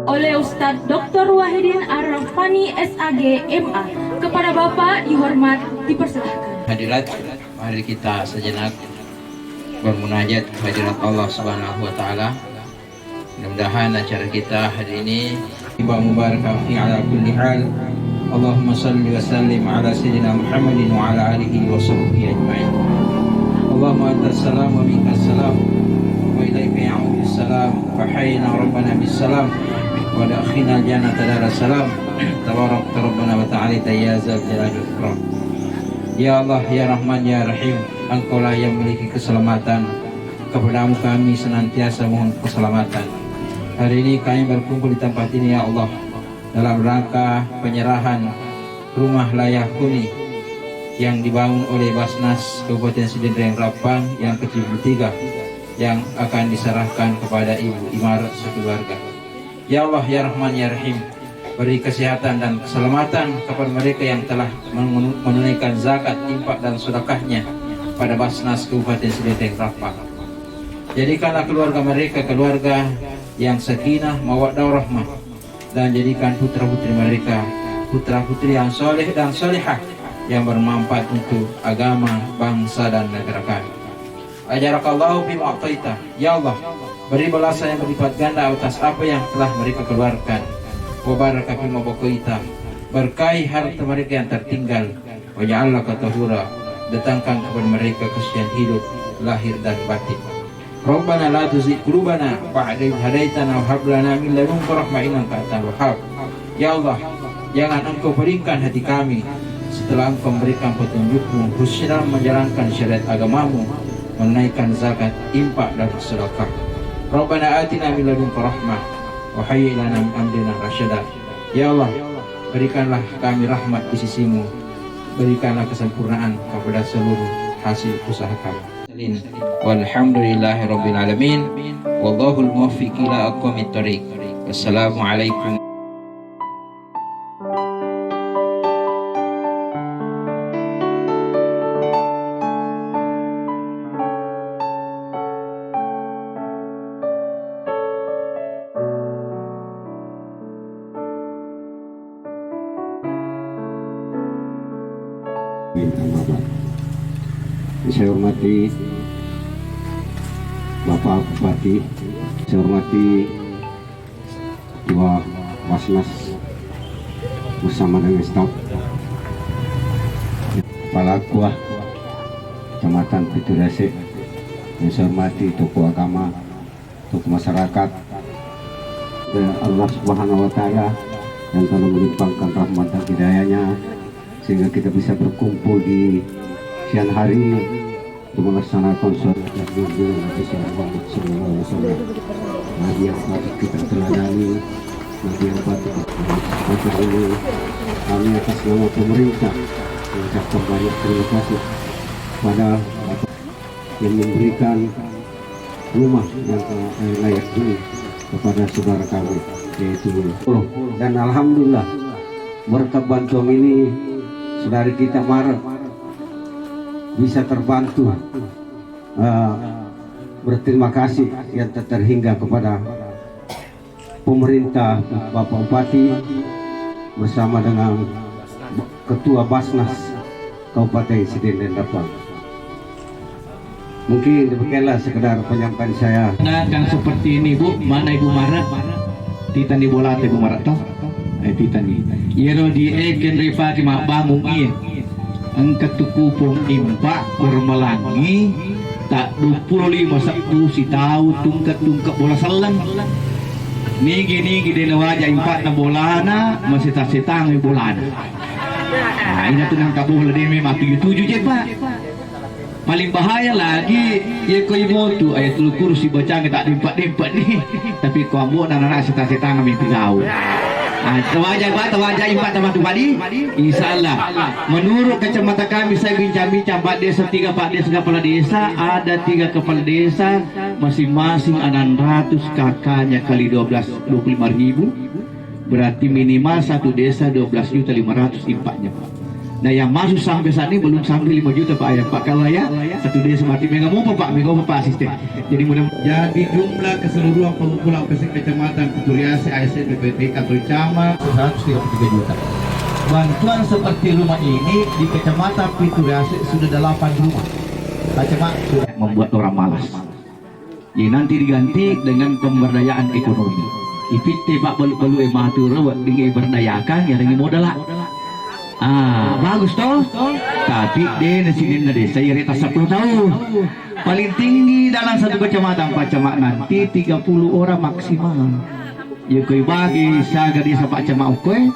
oleh Ustadz Dr. Wahidin Ar-Rahmani SAG MA. Kepada Bapak dihormat dipersilahkan. Hadirat, mari kita sejenak bermunajat kehadirat Allah Subhanahu wa taala. Mudah-mudahan acara kita hari ini tiba mubarakah fi ala kulli hal. Allahumma salli wa sallim ala sayyidina Muhammadin wa ala alihi wa sahbihi ajma'in. Allahumma antas salam wa minkas salam wa ilaika ya'udu salam fa hayyina rabbana bis salam wa dakhilna jannata daras salam. Tabarak rabbana wa ta'ala ya zal jalali wal ikram. Ya Allah, ya Rahman, ya Rahim, Engkaulah yang memiliki keselamatan. Kepadamu kami senantiasa mohon keselamatan. Hari ini kami berkumpul di tempat ini ya Allah, dalam rangka penyerahan rumah layak huni yang dibangun oleh Basnas Kabupaten Sidendreng Rapang yang ke-73 yang akan diserahkan kepada Ibu Imarat sekeluarga. Ya Allah, ya Rahman, ya Rahim, beri kesehatan dan keselamatan kepada mereka yang telah menunaikan zakat, infak dan sedekahnya pada Basnas Kabupaten Sidendreng Rapang. Jadikanlah keluarga mereka keluarga yang sakinah, mawaddah, rahmah, dan jadikan putra-putri mereka putra-putri yang soleh dan solehah yang bermanfaat untuk agama, bangsa dan negara kami. Ajarakallahu bima a'taita. Ya Allah, beri balasan yang berlipat ganda atas apa yang telah mereka keluarkan. Wa baraka fima baqaita. Berkahi harta mereka yang tertinggal. Wa ja'alna tahura. Datangkan kepada mereka kesucian hidup lahir dan batin. Rabbana la tuzigh qulubana ba'da idh hadaitana wa hab lana min ladunka rahmah innaka antal wahhab. Ya Allah, jangan Engkau palingkan hati kami setelah Engkau memberikan petunjuk-Mu khususnya dalam menjalankan syariat agamamu, menunaikan zakat, infak dan sedekah. Rabbana atina min ladunka rahmah wa hayyi lana min amrina rasyada. Ya Allah, berikanlah kami rahmat di sisi-Mu, berikanlah kesempurnaan kepada seluruh hasil usaha kami. Walhamdulillahirabbil alamin. Wallahul muwaffiq ila aqwamit thoriq. Wassalamualaikum. Saya hormati Bapak Bupati, saya hormati Ketua Basnas bersama dengan staf, Kepala Kuah Kecamatan Piturese, yang saya hormati tokoh agama, tokoh masyarakat, dan Allah Subhanahu wa taala yang telah melimpahkan rahmat dan hidayahnya sehingga kita bisa berkumpul di siang hari ini untuk melaksanakan sholat Nabi Muhammad SAW. Nabi yang patut kita teladani, Nabi yang patut kita ini. Kami atas nama pemerintah mengucapkan banyak terima kasih pada yang memberikan rumah yang layak huni kepada saudara kami, yaitu dan alhamdulillah berkat bantuan ini saudari kita Maret bisa terbantu. Berterima kasih yang terhingga kepada pemerintah, Bapak Bupati bersama dengan Ketua Basnas Kabupaten Sidendreng Rapang. Mungkin demikianlah sekedar penyampaian saya. Kan seperti ini Bu, mana Ibu Maret? Titan di bola Ibu Maret toh? Titan ini. Yero di eken rifati mak bangun iya. Angkat tukupung impak bermelangi tak 25 sabtu si tahu tungkat bola selang nigi dena wajah impak na bola na masih tak setang bola na. Nah ini tuh nang kabuh lede memang 7 je Pak. Paling bahaya lagi ya kau imotu ayat kursi baca tak dimpak nih tapi kau ambo nana setang mimpi kau. Tawajah impak teman tadi insyaallah menurut kacamata kami saya bincang-bincang Pak Desa 3 Pak Desa kepala desa ada 3 kepala desa masing-masing 600 kakaknya kali 12 25.000 berarti minimal satu desa 12.500.000 impaknya Pak. Nah yang masuk sampai saat ini belum sampai 5 juta Pak ya. Pak kalau ya satu desa mati mega mau Pak asisten. Jadi mudah. Jadi jumlah keseluruhan pengumpulan kecamatan Pituriase ASN BPT atau Camat 133 juta. Bantuan seperti rumah ini di kecamatan Pituriase sudah 8 rumah. Cuma sudah membuat orang malas. Ya nanti diganti dengan pemberdayaan ekonomi. Ipite Pak perlu ematur dengan berdayakan ya dengan modal lah. Bagus toh. Tapi deh sini desa ya reta 10 tahun. Paling tinggi dalam satu kecamatan Pak Camat nanti 30 orang maksimal. Ya koi bagi saga desa Pak Camat koi.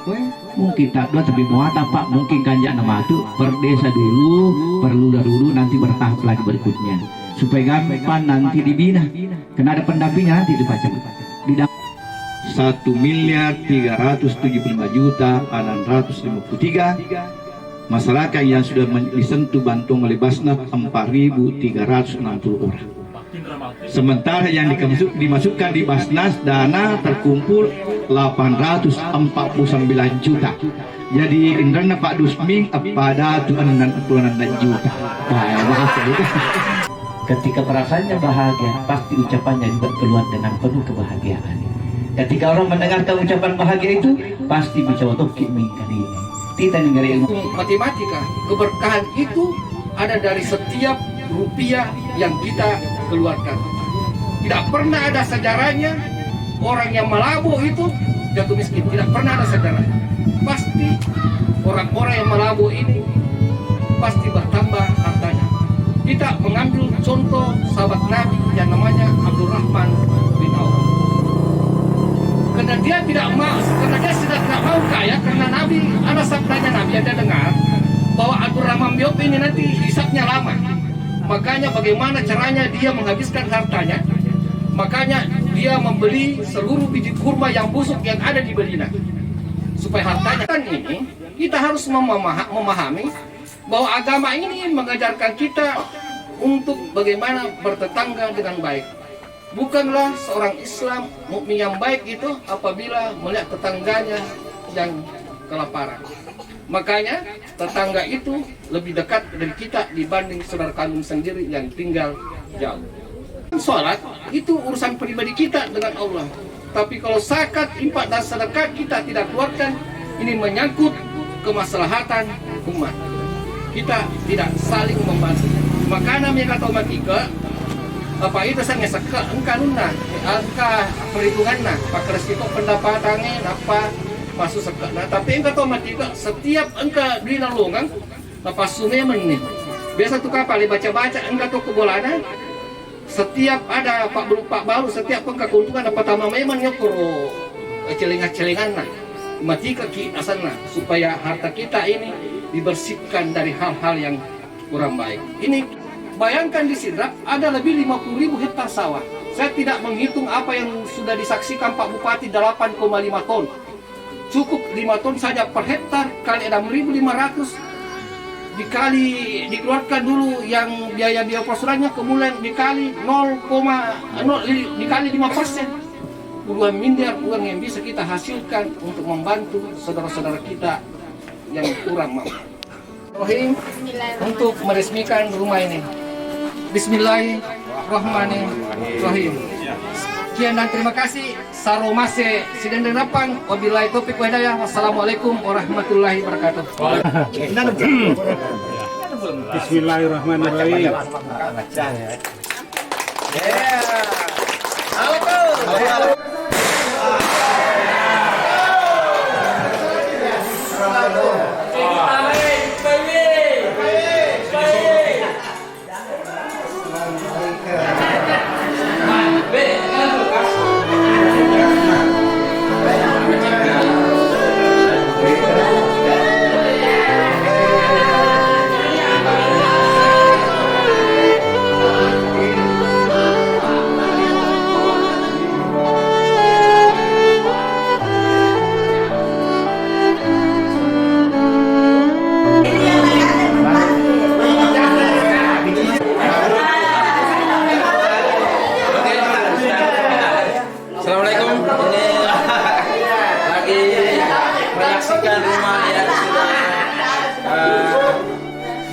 Mungkin tak dua tapi muat Pak mungkin kanjak nama itu per desa dulu, perlu dulu nanti bertahap lagi berikutnya. Supaya gampang nanti dibina. Karena ada pendampingnya nanti di Pak Camat. 1.375.653 masyarakat yang sudah disentuh bantuan oleh Basnas 4.360 orang. Sementara yang dimasukkan di Basnas dana terkumpul 849 juta. Jadi indrana Pak Dusmi pada tuan juta. Ketika perasaannya bahagia, pasti ucapannya juga keluar dengan penuh kebahagiaan. Ketika orang mendengarkan ucapan bahagia itu, pasti bisa otoki mengkali ini. Tidak negara ilmu matematika, keberkahan itu ada dari setiap rupiah yang kita keluarkan. Tidak pernah ada sejarahnya orang yang melabur itu jatuh miskin. Tidak pernah ada sejarahnya. Pasti orang-orang yang melabur ini pasti bertambah hartanya. Kita mengambil contoh sahabat Nabi yang namanya Abdurrahman bin Auf. Karena dia tidak mau kaya, karena Nabi ada sabdanya Nabi ada dengar bahwa Abdurrahman bin Auf ini nanti hisabnya lama. Makanya bagaimana caranya dia menghabiskan hartanya? Makanya dia membeli seluruh biji kurma yang busuk yang ada di Madinah supaya hartanya. Dan ini kita harus memahami bahwa agama ini mengajarkan kita untuk bagaimana bertetangga dengan baik. Bukanlah seorang Islam mukmin yang baik itu apabila melihat tetangganya yang kelaparan. Makanya tetangga itu lebih dekat dari kita dibanding saudara kandung sendiri yang tinggal jauh. Sholat itu urusan pribadi kita dengan Allah. Tapi kalau zakat, infak dan sedekah kita tidak keluarkan, ini menyangkut kemaslahatan umat. Kita tidak saling membantu. Makanya mereka tahu matika apa itu saya ngesaka engkanuna angka perhitungannya pakai resiko pendapatannya apa masuk seka. Nah tapi engkau tahu matika setiap engkau beli nalungan apa sumemen nih biasa tuh kapal dibaca-baca engkau tuh kebolana setiap ada pak baru setiap engkau keuntungan apa tambah memang nyokoro celingan-celingan nah matika kita sana supaya harta kita ini dibersihkan dari hal-hal yang kurang baik. Ini bayangkan di Sidrap ada lebih 50.000 hektar sawah. Saya tidak menghitung apa yang sudah disaksikan Pak Bupati 8,5 ton. Cukup 5 ton saja per hektar kali 6.500 dikali dikeluarkan dulu yang biaya operasionalnya kemudian dikali 0,0 dikali 5%. Puluhan miliar uang yang bisa kita hasilkan untuk membantu saudara-saudara kita yang kurang mampu. Rohim untuk meresmikan rumah ini. Bismillahirrahmanirrahim. Sekian dan terima kasih. Saromase sidendenapang. Wabillahi taufiq wa hidayah. Wassalamualaikum warahmatullahi wabarakatuh. Bismillahirrahmanirrahim.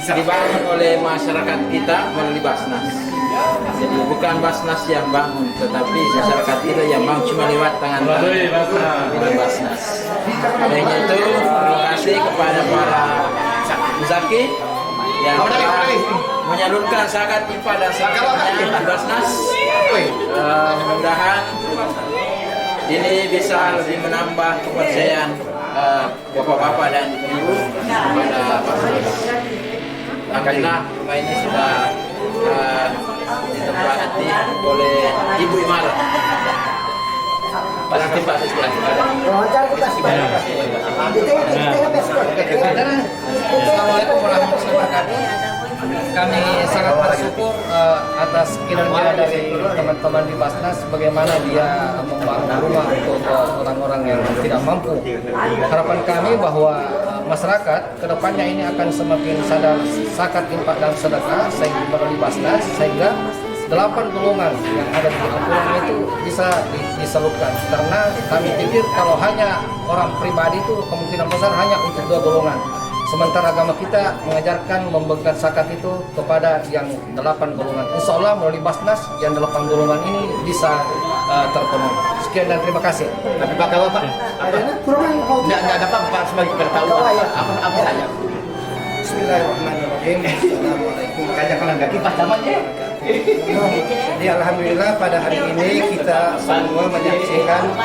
dibangun oleh masyarakat kita melalui Basnas. Jadi bukan Basnas yang bangun, tetapi masyarakat kita yang bangun cuma lewat tangan melalui Basnas. Olehnya itu terima kasih kepada para muzaki yang telah menyalurkan zakat infak dan zakatnya di Basnas. Mudah-mudahan ini bisa lebih menambah kepercayaan bapak-bapak dan ibu kepada Basnas. Alhamdulillah rumah ini sudah ditempati oleh Ibu Imara. Berarti Pak Assalamualaikum warahmatullahi wabarakatuh. Kami sangat bersyukur atas kinerja dari teman-teman di Basnas, bagaimana dia membangun rumah untuk orang-orang yang tidak mampu. Harapan kami bahwa masyarakat kedepannya ini akan semakin sadar zakat, infak dan sedekah sehingga melalui Basnas, sehingga 8 golongan yang ada di Al-Quran itu bisa disalurkan. Karena kami pikir kalau hanya orang pribadi itu kemungkinan besar hanya untuk 2 golongan. Sementara agama kita mengajarkan membagikan zakat itu kepada yang 8 golongan. Insya Allah melalui Basnas yang 8 golongan ini bisa terpenuhi. Sekian dan terima kasih. Tapi Pak kalau Pak, nggak ada Pak sebagai pengetahuan apa saja. Bismillahirrahmanirrahim. Assalamualaikum. Kayak kalau nggak kipas namanya. Jadi alhamdulillah pada hari ini kita semua menyaksikan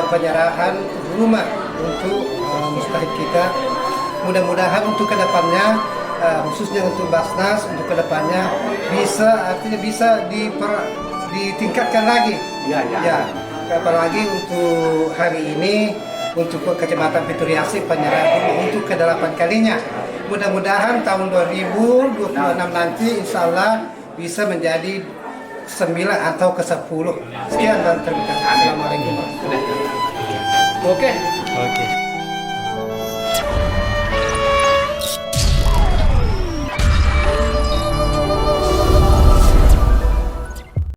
penyerahan rumah untuk mustahik kita. Mudah-mudahan untuk kedepannya, khususnya untuk Basnas, untuk kedepannya bisa ditingkatkan lagi. Ya. Apalagi untuk hari ini untuk Kecamatan Pituriasi penyerahan rumah untuk ke-8 kalinya. Mudah-mudahan tahun 2026 nanti insya Allah bisa menjadi 9 atau ke-10. Sekian dan terima kasih. Assalamualaikum warahmatullahi wabarakatuh. Oke.